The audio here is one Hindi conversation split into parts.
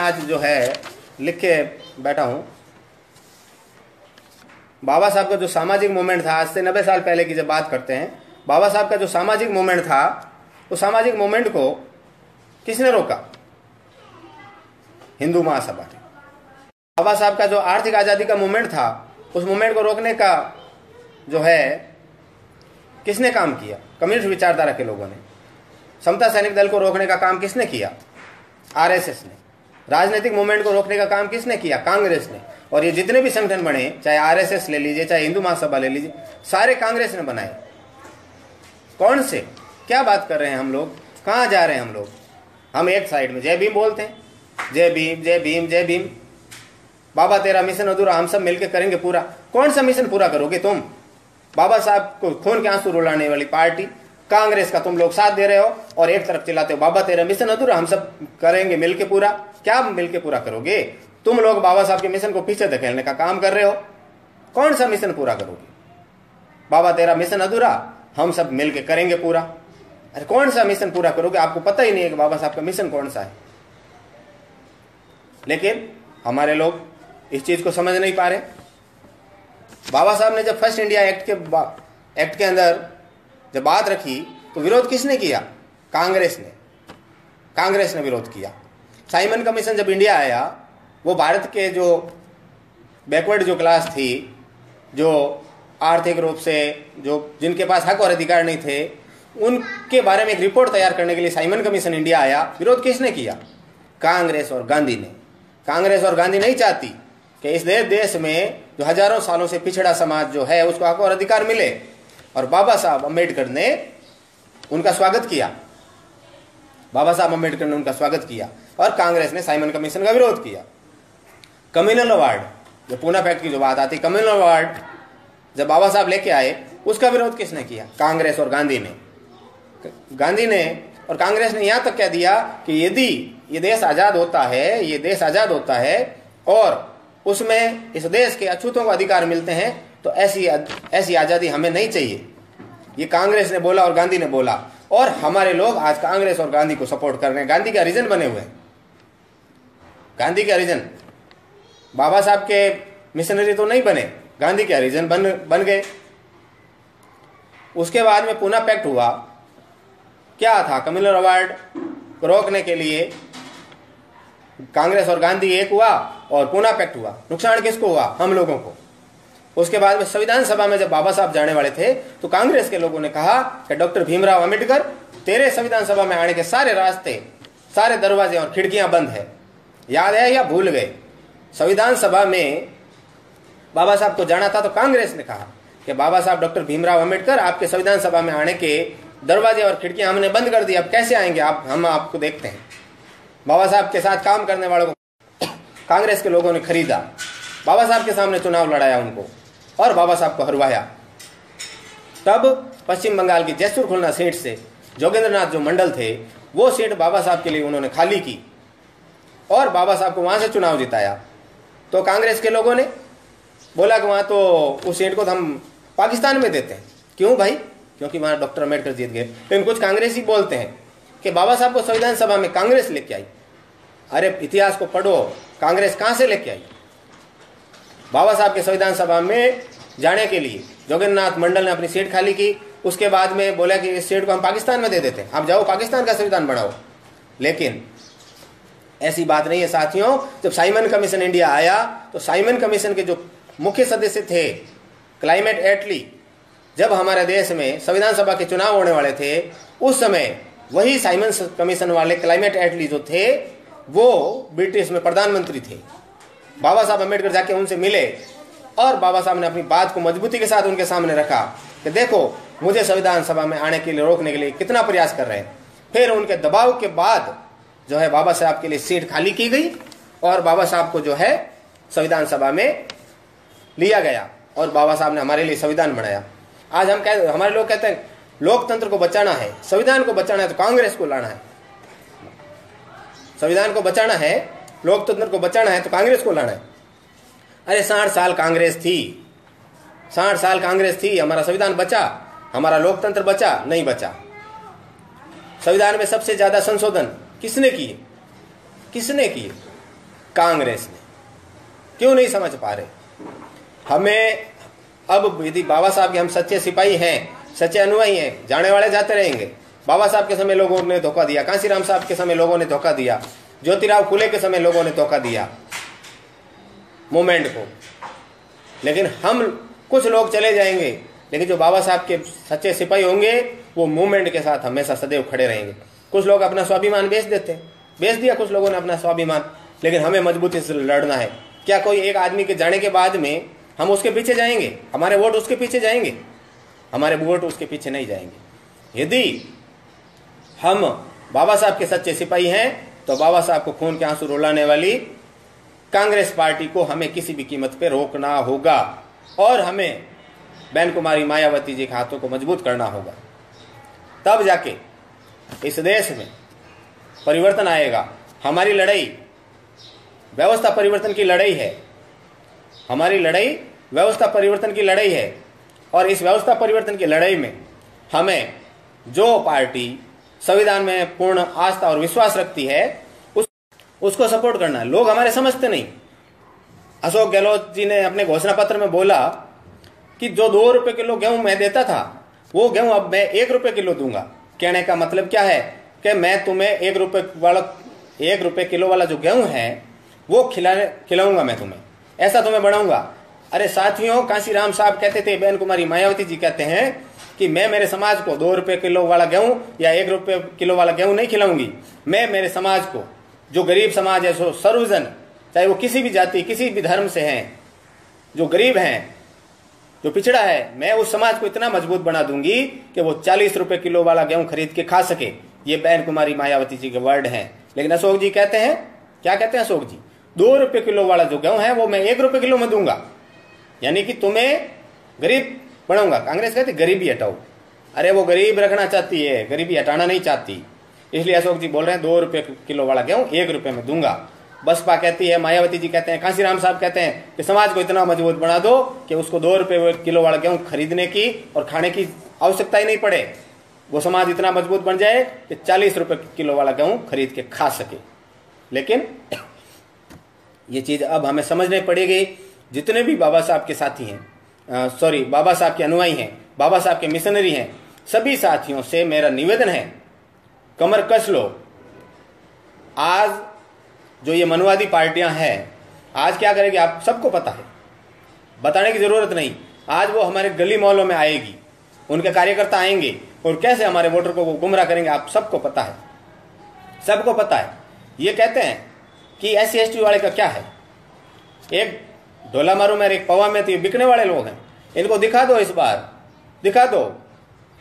आज जो है लिख के बैठा हूं, बाबा साहब का जो सामाजिक मूवमेंट था, आज से 90 साल पहले की जब बात करते हैं, बाबा साहब का जो सामाजिक मूवमेंट था, उस सामाजिक मूवमेंट को किसने रोका? हिंदू महासभा ने। बाबा साहब का जो आर्थिक आजादी का मूवमेंट था, उस मूवमेंट को रोकने का जो है किसने काम किया? कम्युनिस्ट विचारधारा के लोगों ने। समता सैनिक दल को रोकने का काम किसने किया? आरएसएस ने। राजनीतिक मूवमेंट को रोकने का काम किसने किया? कांग्रेस ने। और ये जितने भी संगठन बने, चाहे आरएसएस ले लीजिए, चाहे हिंदू महासभा ले लीजिए, सारे कांग्रेस ने बनाए। कौन से? क्या बात कर रहे हैं हम लोग? कहां जा रहे हैं हम लोग? हम एक साइड में जय भीम बोलते हैं, जय भीम जय भीम जय भीम, बाबा तेरा मिशन अधूरा, हम सब मिलकर करेंगे पूरा। कौन सा मिशन पूरा करोगे तुम? बाबा साहब को खून के आंसू रुलाने वाली पार्टी कांग्रेस का तुम लोग साथ दे रहे हो और एक तरफ चिल्लाते हो बाबा तेरा मिशन अधूरा, हम सब करेंगे मिलके पूरा। क्या मिलके पूरा करोगे? तुम लोग बाबा साहब के मिशन को पीछे धकेलने का काम कर रहे हो। कौन सा मिशन पूरा करोगे? बाबा तेरा मिशन अधूरा, हम सब मिलके करेंगे पूरा। अरे कौन सा मिशन पूरा करोगे? आपको पता ही नहीं है कि बाबा साहब का मिशन कौन सा है। लेकिन हमारे लोग इस चीज को समझ नहीं पा रहे। बाबा साहब ने जब फर्स्ट इंडिया एक्ट के अंदर जब बात रखी तो विरोध किसने किया? कांग्रेस ने। कांग्रेस ने विरोध किया। साइमन कमीशन जब इंडिया आया, वो भारत के जो बैकवर्ड जो क्लास थी, जो आर्थिक रूप से जो जिनके पास हक और अधिकार नहीं थे, उनके बारे में एक रिपोर्ट तैयार करने के लिए साइमन कमीशन इंडिया आया। विरोध किसने किया? कांग्रेस और गांधी ने। कांग्रेस और गांधी नहीं चाहती कि इस देश में जो हजारों सालों से पिछड़ा समाज जो है उसको हक और अधिकार मिले, और बाबा साहब अम्बेडकर ने उनका स्वागत किया। बाबा साहब अम्बेडकर ने उनका स्वागत किया और कांग्रेस ने साइमन कमीशन का विरोध किया। कम्युनल अवार्ड, जो पूना पैक्ट की जो बात आती, कम्युनल अवार्ड जब बाबा साहब लेके आए, उसका विरोध किसने किया? कांग्रेस और गांधी ने। गांधी ने और कांग्रेस ने यहां तक कह दिया कि यदि ये देश आजाद होता है, ये देश आजाद होता है और उसमें इस देश के अछूतों को अधिकार मिलते हैं, तो ऐसी आजादी हमें नहीं चाहिए। ये कांग्रेस ने बोला और गांधी ने बोला, और हमारे लोग आज कांग्रेस और गांधी को सपोर्ट कर रहे हैं। गांधी के हरिजन बने हुए हैं। गांधी के हरिजन, बाबा साहब के मिशनरी तो नहीं बने, गांधी के हरिजन बन गए। उसके बाद में पूना पैक्ट हुआ। क्या था? कम्युनल अवार्ड को रोकने के लिए कांग्रेस और गांधी एक हुआ और पूना पैक्ट हुआ। नुकसान किसको हुआ? हम लोगों को। उसके बाद में संविधान सभा में जब बाबा साहब जाने वाले थे तो कांग्रेस के लोगों ने कहा कि डॉक्टर भीमराव अंबेडकर, तेरे संविधान सभा में आने के सारे रास्ते, सारे दरवाजे और खिड़कियां बंद है। याद है या भूल गए? संविधान सभा में बाबा साहब को जाना था तो कांग्रेस ने कहा कि बाबा साहब डॉक्टर भीमराव अंबेडकर, आपके संविधान सभा में आने के दरवाजे और खिड़कियां हमने बंद कर दी, अब कैसे आएंगे आप? हम आपको देखते हैं। बाबा साहब के साथ काम करने वालों को कांग्रेस के लोगों ने खरीदा, बाबा साहब के सामने चुनाव लड़ाया उनको और बाबा साहब को हरवाया। तब पश्चिम बंगाल की जयसुर खुलना सीट से जोगेंद्रनाथ जो मंडल थे, वो सीट बाबा साहब के लिए उन्होंने खाली की और बाबा साहब को वहां से चुनाव जिताया। तो कांग्रेस के लोगों ने बोला कि वहां तो उस सीट को तो हम पाकिस्तान में देते हैं। क्यों भाई? क्योंकि वहां डॉक्टर अम्बेडकर जीत गए। लेकिन कुछ कांग्रेसी बोलते हैं कि बाबा साहब को संविधान सभा में कांग्रेस लेके आई। अरे इतिहास को पढ़ो, कांग्रेस कहां से लेके आई? बाबा साहब के संविधान सभा में जाने के लिए जोगेंद्रनाथ मंडल ने अपनी सीट खाली की। उसके बाद में बोला कि इस सीट को हम पाकिस्तान में दे देते हैं, आप जाओ पाकिस्तान का संविधान बनाओ। लेकिन ऐसी बात नहीं है साथियों। जब साइमन कमीशन इंडिया आया तो साइमन कमीशन के जो मुख्य सदस्य थे क्लाइमेट एटली, जब हमारे देश में संविधान सभा के चुनाव होने वाले थे, उस समय वही साइमन कमीशन वाले क्लाइमेट एटली जो थे वो ब्रिटिश में प्रधानमंत्री थे। बाबा साहब अम्बेडकर जाके उनसे मिले और बाबा साहब ने अपनी बात को मजबूती के साथ उनके सामने रखा कि देखो मुझे संविधान सभा में आने के लिए रोकने के लिए कितना प्रयास कर रहे हैं। फिर उनके दबाव के बाद जो है बाबा साहब के लिए सीट खाली की गई और बाबा साहब को जो है संविधान सभा में लिया गया और बाबा साहब ने हमारे लिए संविधान बनाया। आज हमारे लोग कहते हैं लोकतंत्र को बचाना है, संविधान को बचाना है तो कांग्रेस को लाना है। संविधान को बचाना है, लोकतंत्र को बचाना है तो कांग्रेस को लाना है। अरे 60 साल कांग्रेस थी, 60 साल कांग्रेस थी, हमारा संविधान बचा, हमारा लोकतंत्र बचा? नहीं बचा। संविधान में सबसे ज्यादा संशोधन किसने किए? किसने किए? कांग्रेस ने। क्यों नहीं समझ पा रहे? हमें अब यदि बाबा साहब के हम सच्चे सिपाही हैं, सच्चे अनुयायी हैं, जाने वाले जाते रहेंगे। बाबा साहब के समय लोगों ने धोखा दिया, कांशीराम साहब के समय लोगों ने धोखा दिया, ज्योतिराव फुले के समय लोगों ने धोखा दिया मूवमेंट को। लेकिन हम कुछ लोग चले जाएंगे, लेकिन जो बाबा साहब के सच्चे सिपाही होंगे वो मूवमेंट के साथ हमेशा सदैव खड़े रहेंगे। कुछ लोग अपना स्वाभिमान बेच देते हैं, बेच दिया कुछ लोगों ने अपना स्वाभिमान, लेकिन हमें मजबूती से लड़ना है। क्या कोई एक आदमी के जाने के बाद में हम उसके पीछे जाएंगे? हमारे वोट उसके पीछे जाएंगे? हमारे वोट उसके पीछे नहीं जाएंगे। यदि हम बाबा साहब के सच्चे सिपाही हैं तो बाबा साहब को खून के आंसू रुलाने वाली कांग्रेस पार्टी को हमें किसी भी कीमत पे रोकना होगा और हमें बहन कुमारी मायावती जी के हाथों को मजबूत करना होगा। तब जाके इस देश में परिवर्तन आएगा। हमारी लड़ाई व्यवस्था परिवर्तन की लड़ाई है। हमारी लड़ाई व्यवस्था परिवर्तन की लड़ाई है और इस व्यवस्था परिवर्तन की लड़ाई में हमें जो पार्टी संविधान में पूर्ण आस्था और विश्वास रखती है उसको सपोर्ट करना है। लोग हमारे समझते नहीं। अशोक गहलोत जी ने अपने घोषणा पत्र में बोला कि जो 2 रुपए किलो गेहूं मैं देता था वो गेहूं अब मैं 1 रुपए किलो दूंगा। कहने का मतलब क्या है कि मैं तुम्हें 1 रुपए किलो वाला जो गेहूं है वो खिलाऊंगा, मैं तुम्हें ऐसा तुम्हें बढ़ाऊंगा। अरे साथियों, कांशीराम साहब कहते थे, बहन कुमारी मायावती जी कहते हैं कि मैं मेरे समाज को 2 रुपए किलो वाला गेहूं या 1 रुपए किलो वाला गेहूं नहीं खिलाऊंगी। मैं मेरे समाज को, जो गरीब समाज है, जो सर्वजन, चाहे वो किसी भी जाति किसी भी धर्म से हैं, जो गरीब हैं, जो पिछड़ा है, मैं उस समाज को इतना मजबूत बना दूंगी कि वो 40 रुपए किलो वाला गेहूं खरीद के खा सके। ये बहन कुमारी मायावती जी के वर्ड हैं। लेकिन अशोक जी कहते हैं, क्या कहते हैं अशोक जी? 2 रुपए किलो वाला जो गेहूं है वो मैं 1 रुपए किलो में दूंगा, यानी कि तुम्हें गरीब बनाऊंगा। कांग्रेस कहती गरीबी हटाओ। अरे वो गरीब रखना चाहती है, गरीबी हटाना नहीं चाहती। इसलिए अशोक जी बोल रहे हैं 2 रुपए किलो वाला गेहूं 1 रुपए में दूंगा। बसपा कहती है, मायावती जी कहते हैं, कांशीराम साहब कहते हैं कि समाज को इतना मजबूत बना दो कि उसको 2 रुपए किलो वाला गेहूं खरीदने की और खाने की आवश्यकता ही नहीं पड़े। वो समाज इतना मजबूत बन जाए कि 40 रुपए किलो वाला गेहूं खरीद के खा सके। लेकिन ये चीज अब हमें समझनी पड़ेगी। जितने भी बाबा साहब के साथी हैं, बाबा साहब के अनुयायी हैं, बाबा साहब के मिशनरी हैं, सभी साथियों से मेरा निवेदन है, कमर कस लो। आज जो ये मनवादी पार्टियां हैं, आज क्या करेगी आप सबको पता है, बताने की जरूरत नहीं। आज वो हमारे गली मोहल्लों में आएगी, उनके कार्यकर्ता आएंगे और कैसे हमारे वोटर को वो गुमराह करेंगे आप सबको पता है, सबको पता है। ये कहते हैं कि SC/ST वाले का क्या है, एक ढोला मारू में एक पवा में, तो ये बिकने वाले लोग हैं। इनको दिखा दो, इस बार दिखा दो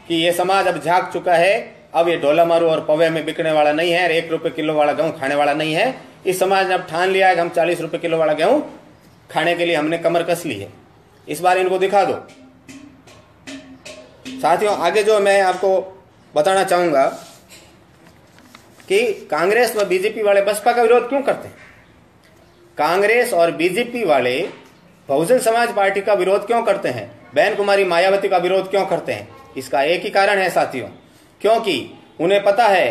कि ये समाज अब झांक चुका है। अब ये ढोला मारू और पवे में बिकने वाला नहीं है, 1 रुपए किलो वाला गेहूं खाने वाला नहीं है। इस समाज ने अब ठान लिया है कि हम 40 रुपए किलो वाला गेहूं खाने के लिए हमने कमर कस ली है। इस बार इनको दिखा दो। साथियों, आगे जो मैं आपको बताना चाहूंगा कि कांग्रेस व बीजेपी वाले बसपा का विरोध क्यों करते हैं, कांग्रेस और बीजेपी वाले बहुजन समाज पार्टी का विरोध क्यों करते हैं, बहन कुमारी मायावती का विरोध क्यों करते हैं? इसका एक ही कारण है साथियों, क्योंकि उन्हें पता है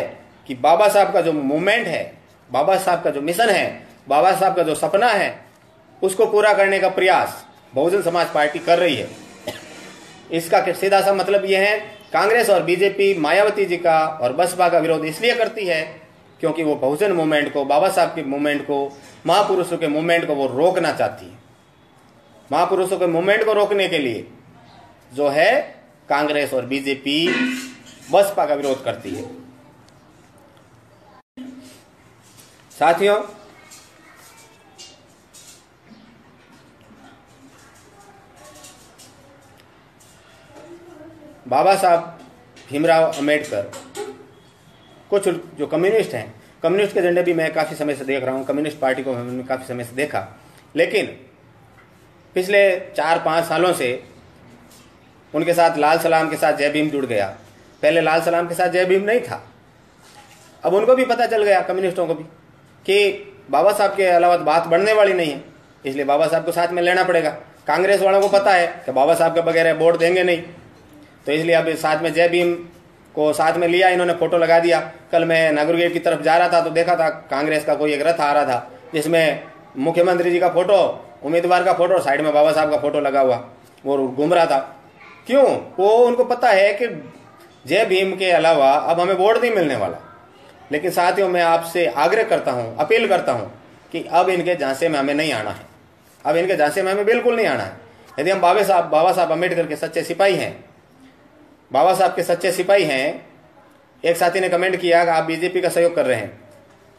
कि बाबा साहब का जो मूवमेंट है, बाबा साहब का जो मिशन है, बाबा साहब का जो सपना है, उसको पूरा करने का प्रयास बहुजन समाज पार्टी कर रही है। इसका सीधा सा मतलब यह है, कांग्रेस और बीजेपी मायावती जी का और बसपा का विरोध इसलिए करती है क्योंकि वो बहुजन मूवमेंट को, बाबा साहब के मूवमेंट को, महापुरुषों के मूवमेंट को वो रोकना चाहती है। महापुरुषों के मूवमेंट को रोकने के लिए जो है कांग्रेस और बीजेपी बसपा का विरोध करती है। साथियों, बाबा साहब भीमराव अंबेडकर, कुछ जो कम्युनिस्ट हैं, कम्युनिस्ट के झंडे भी मैं काफ़ी समय से देख रहा हूँ, कम्युनिस्ट पार्टी को मैंने काफ़ी समय से देखा, लेकिन पिछले 4-5 सालों से उनके साथ लाल सलाम के साथ जय भीम जुड़ गया। पहले लाल सलाम के साथ जय भीम नहीं था। अब उनको भी पता चल गया, कम्युनिस्टों को भी, कि बाबा साहब के अलावा बात बढ़ने वाली नहीं है, इसलिए बाबा साहब को साथ में लेना पड़ेगा। कांग्रेस वालों को पता है कि बाबा साहब के बगैर वोट देंगे नहीं, तो इसलिए अब साथ में जय भीम को साथ में लिया, इन्होंने फोटो लगा दिया। कल मैं नागुर गेट की तरफ जा रहा था तो देखा था कांग्रेस का कोई एक रथ आ रहा था जिसमें मुख्यमंत्री जी का फोटो, उम्मीदवार का फोटो, साइड में बाबा साहब का फोटो लगा हुआ, वो घूम रहा था। क्यों? वो उनको पता है कि जय भीम के अलावा अब हमें वोट नहीं मिलने वाला। लेकिन साथियों, मैं आपसे आग्रह करता हूं, अपील करता हूं कि अब इनके झांसे में हमें नहीं आना है। अब इनके झांसे में हमें बिल्कुल नहीं आना है। यदि हम बाबा साहब अम्बेडकर के सच्चे सिपाही हैं, बाबा साहब के सच्चे सिपाही हैं। एक साथी ने कमेंट किया कि आप बीजेपी का सहयोग कर रहे हैं।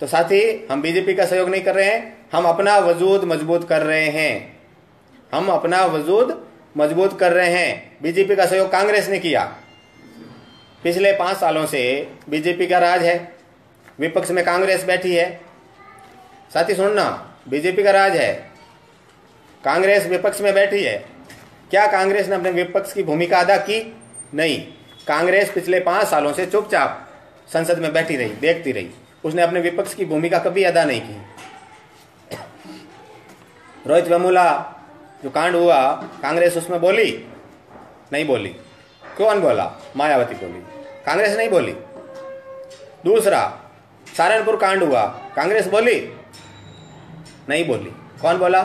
तो साथी, हम बीजेपी का सहयोग नहीं कर रहे हैं, हम अपना वजूद मजबूत कर रहे हैं। हम अपना वजूद मजबूत कर रहे हैं। बीजेपी का सहयोग कांग्रेस ने किया। पिछले 5 सालों से बीजेपी का राज है, विपक्ष में कांग्रेस बैठी है। साथी सुनना, बीजेपी का राज है, कांग्रेस विपक्ष में बैठी है। क्या कांग्रेस ने अपने विपक्ष की भूमिका अदा की? नहीं। कांग्रेस पिछले 5 सालों से चुपचाप संसद में बैठी रही, देखती रही। उसने अपने विपक्ष की भूमिका कभी अदा नहीं की। रोहित वेमुला जो कांड हुआ, कांग्रेस उसमें बोली? नहीं बोली। कौन बोला? मायावती बोली, कांग्रेस नहीं बोली। दूसरा, सहारनपुर कांड हुआ, कांग्रेस बोली? नहीं बोली। कौन बोला?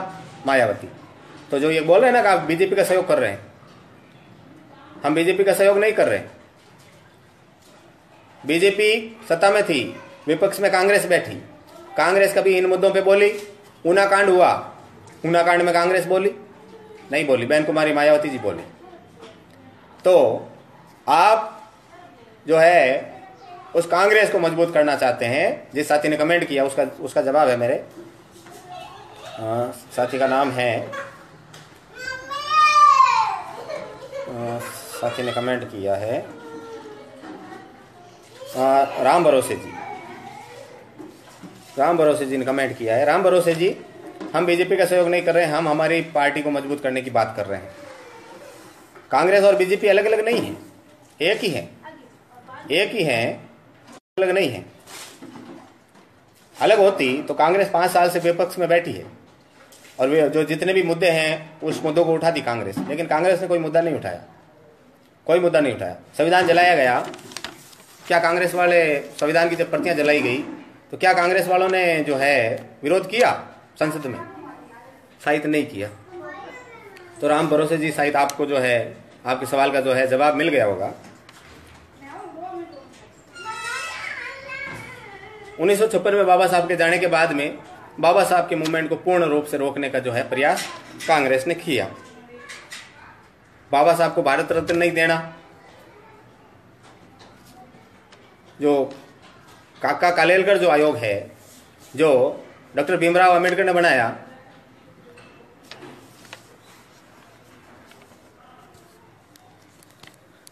मायावती। तो जो ये बोल रहे हैं ना कि आप बीजेपी का सहयोग कर रहे हैं, हम बीजेपी का सहयोग नहीं कर रहे। बीजेपी सत्ता में थी, विपक्ष में कांग्रेस बैठी। कांग्रेस कभी इन मुद्दों पे बोली? ऊना कांड हुआ, ऊना कांड में कांग्रेस बोली? नहीं बोली। बहन कुमारी मायावती जी बोली। तो आप जो है उस कांग्रेस को मजबूत करना चाहते हैं। जिस साथी ने कमेंट किया उसका जवाब है मेरे। साथी का नाम है, साथी ने कमेंट किया है राम भरोसे जी। राम भरोसे जी ने कमेंट किया है। राम भरोसे जी, हम बीजेपी का सहयोग नहीं कर रहे हैं, हम हमारी पार्टी को मजबूत करने की बात कर रहे हैं। कांग्रेस और बीजेपी अलग अलग नहीं है, एक ही है, एक ही है, अलग नहीं है। अलग होती तो कांग्रेस 5 साल से विपक्ष में बैठी है और वे जो जितने भी मुद्दे हैं उस मुद्दों को उठाती कांग्रेस। लेकिन कांग्रेस ने कोई मुद्दा नहीं उठाया, कोई मुद्दा नहीं उठाया। संविधान जलाया गया, क्या कांग्रेस वाले, संविधान की जब प्रतियां जलाई गई तो क्या कांग्रेस वालों ने जो है विरोध किया संसद में? शायद नहीं किया। तो राम भरोसे जी, शायद आपको जो है आपके सवाल का जो है जवाब मिल गया होगा। 1956 में बाबा साहब के जाने के बाद में बाबा साहब के मूवमेंट को पूर्ण रूप से रोकने का जो है प्रयास कांग्रेस ने किया। बाबा साहब को भारत रत्न नहीं देना, जो काका कालेलकर जो आयोग है, जो डॉक्टर भीमराव अंबेडकर ने बनाया,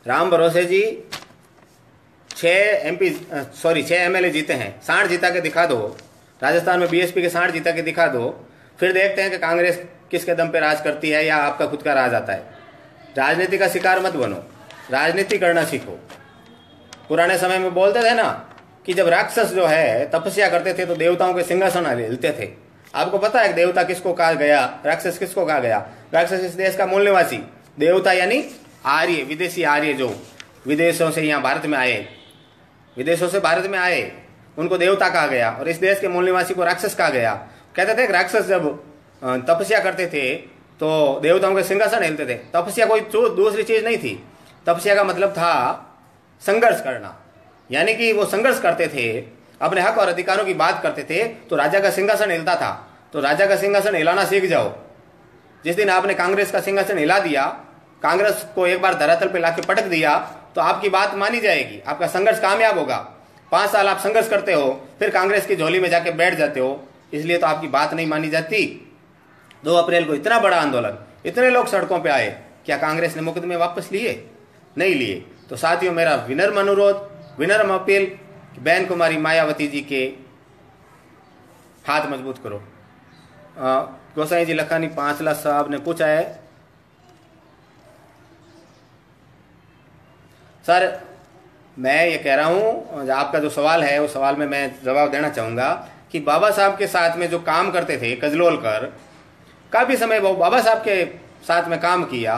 राम भरोसे जी 6 एमएलए जीते हैं। 60 जीता के दिखा दो, राजस्थान में बीएसपी के 60 जीता के दिखा दो, फिर देखते हैं कि कांग्रेस किसके दम पे राज करती है या आपका खुद का राज आता है। राजनीति का शिकार मत बनो, राजनीति करना सीखो। पुराने समय में बोलते थे ना कि जब राक्षस जो है तपस्या करते थे तो देवताओं के सिंहासन हिलते थे। आपको पता है कि देवता किसको कहा गया, राक्षस किसको कहा गया? राक्षस इस देश का मूल निवासी, देवता यानी आर्य, विदेशी आर्य जो विदेशों से यहाँ भारत में आए, विदेशों से भारत में आए, उनको देवता कहा गया और इस देश के मूल निवासी को राक्षस कहा गया। कहते थे कि राक्षस जब तपस्या करते थे तो देवताओं के सिंहासन हिलते थे। तपस्या कोई दूसरी चीज नहीं थी, तपस्या का मतलब था संघर्ष करना, यानी कि वो संघर्ष करते थे, अपने हक और अधिकारों की बात करते थे तो राजा का सिंहासन हिलता था। तो राजा का सिंहासन हिलाना सीख जाओ। जिस दिन आपने कांग्रेस का सिंहासन हिला दिया, कांग्रेस को एक बार धरातल पे लाके पटक दिया तो आपकी बात मानी जाएगी, आपका संघर्ष कामयाब होगा। 5 साल आप संघर्ष करते हो, फिर कांग्रेस की झोली में जाके बैठ जाते हो, इसलिए तो आपकी बात नहीं मानी जाती। 2 अप्रैल को इतना बड़ा आंदोलन, इतने लोग सड़कों पे आए, क्या कांग्रेस ने मुकदमे वापस लिए? नहीं लिए। तो साथियों, मेरा विनम्र अनुरोध, विनम्र अपील, बहन कुमारी मायावती जी के हाथ मजबूत करो। गोसाई जी लखानी 5 लाख साहब ने पूछा है, सर मैं ये कह रहा हूं, आपका जो सवाल है उस सवाल में मैं जवाब देना चाहूंगा कि बाबा साहब के साथ में जो काम करते थे कजलोलकर, काफी समय वो बाबा साहब के साथ में काम किया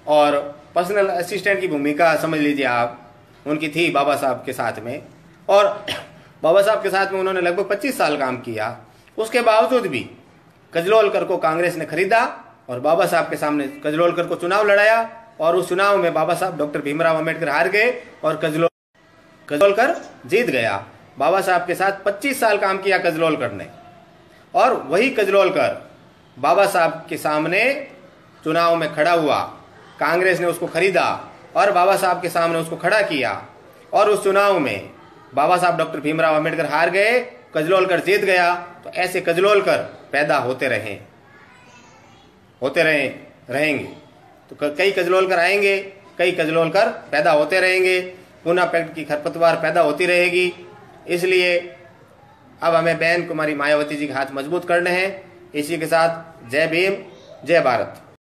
और पर्सनल असिस्टेंट की भूमिका समझ लीजिए आप उनकी थी बाबा साहब के साथ में, और बाबा साहब के साथ में उन्होंने लगभग 25 साल काम किया। उसके बावजूद भी कजरोलकर को कांग्रेस ने खरीदा और बाबा साहब के सामने कजरोलकर को चुनाव लड़ाया और उस चुनाव में बाबा साहब डॉक्टर भीमराव अंबेडकर हार गए और कजरोलकर जीत गया। बाबा साहब के साथ 25 साल काम किया कजरोलकर ने, और वही कजरोलकर बाबा साहब के सामने चुनाव में खड़ा हुआ। कांग्रेस ने उसको खरीदा और बाबा साहब के सामने उसको खड़ा किया और उस चुनाव में बाबा साहब डॉक्टर भीमराव अंबेडकर हार गए, कजरोलकर जीत गया। तो ऐसे कजरोलकर पैदा होते रहेंगे। तो कई कजरोलकर आएंगे, कई कजरोलकर पैदा होते रहेंगे। पूना पैक्ट की खरपतवार पैदा होती रहेगी। इसलिए अब हमें बहन कुमारी मायावती जी के हाथ मजबूत करने हैं। इसी के साथ जय भीम, जय भारत।